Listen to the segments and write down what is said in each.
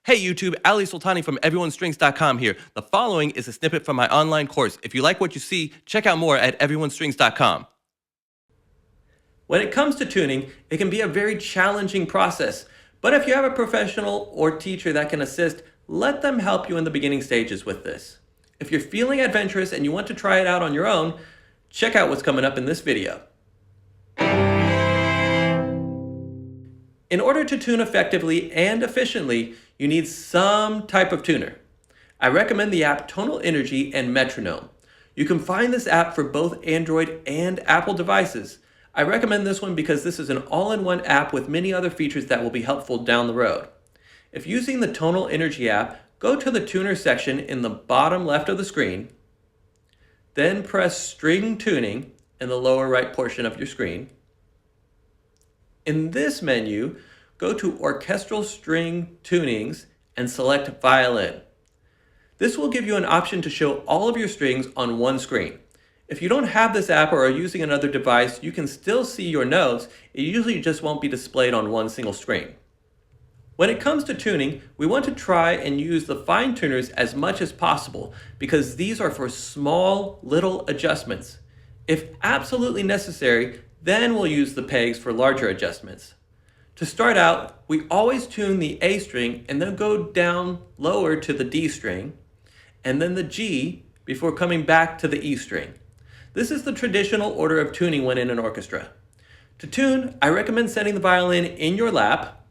Hey YouTube, Ali Sultani from everyonestrings.com here. The following is a snippet from my online course. If you like what you see, check out more at everyonestrings.com. When it comes to tuning, it can be a very challenging process. But if you have a professional or teacher that can assist, let them help you in the beginning stages with this. If you're feeling adventurous and you want to try it out on your own, check out what's coming up in this video. In order to tune effectively and efficiently, you need some type of tuner. I recommend the app Tonal Energy and Metronome. You can find this app for both Android and Apple devices. I recommend this one because this is an all-in-one app with many other features that will be helpful down the road. If using the Tonal Energy app, go to the tuner section in the bottom left of the screen, then press String Tuning in the lower right portion of your screen. In this menu, go to Orchestral String Tunings and select Violin. This will give you an option to show all of your strings on one screen. If you don't have this app or are using another device, you can still see your notes. It usually just won't be displayed on one single screen. When it comes to tuning, we want to try and use the fine tuners as much as possible because these are for small, little adjustments. If absolutely necessary, then we'll use the pegs for larger adjustments. To start out, we always tune the A string and then go down lower to the D string, and then the G before coming back to the E string. This is the traditional order of tuning when in an orchestra. To tune, I recommend setting the violin in your lap,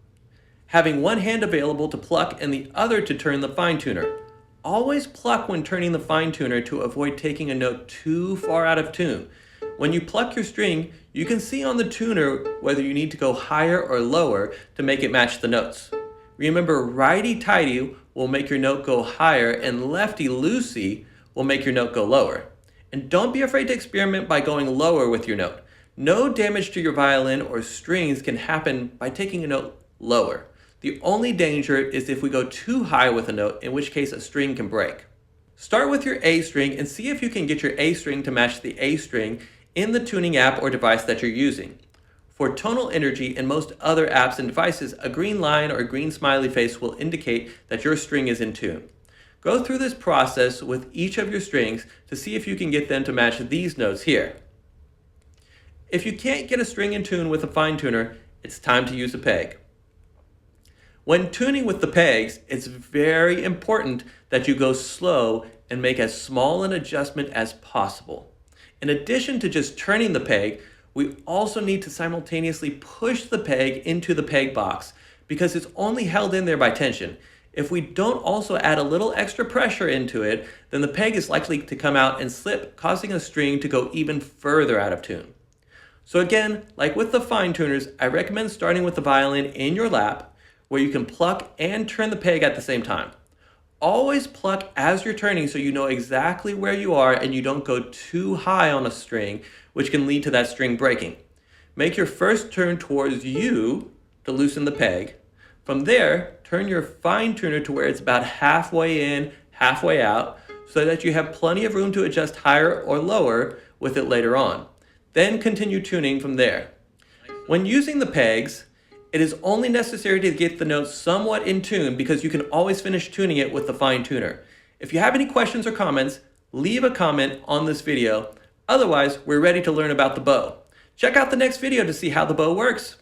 having one hand available to pluck and the other to turn the fine tuner. Always pluck when turning the fine tuner to avoid taking a note too far out of tune. When you pluck your string, you can see on the tuner whether you need to go higher or lower to make it match the notes. Remember, righty-tighty will make your note go higher and lefty-loosey will make your note go lower. And don't be afraid to experiment by going lower with your note. No damage to your violin or strings can happen by taking a note lower. The only danger is if we go too high with a note, in which case a string can break. Start with your A string and see if you can get your A string to match the A string in the tuning app or device that you're using. For Tonal Energy and most other apps and devices, a green line or green smiley face will indicate that your string is in tune. Go through this process with each of your strings to see if you can get them to match these notes here. If you can't get a string in tune with a fine tuner, it's time to use a peg. When tuning with the pegs, it's very important that you go slow and make as small an adjustment as possible. In addition to just turning the peg, we also need to simultaneously push the peg into the peg box because it's only held in there by tension. If we don't also add a little extra pressure into it, then the peg is likely to come out and slip, causing a string to go even further out of tune. So again, like with the fine tuners, I recommend starting with the violin in your lap, where you can pluck and turn the peg at the same time. Always pluck as you're turning so you know exactly where you are and you don't go too high on a string, which can lead to that string breaking. Make your first turn towards you to loosen the peg. From there, turn your fine tuner to where it's about halfway in, halfway out, so that you have plenty of room to adjust higher or lower with it later on. Then continue tuning from there. When using the pegs, it is only necessary to get the notes somewhat in tune because you can always finish tuning it with the fine tuner. If you have any questions or comments, leave a comment on this video. Otherwise, we're ready to learn about the bow. Check out the next video to see how the bow works.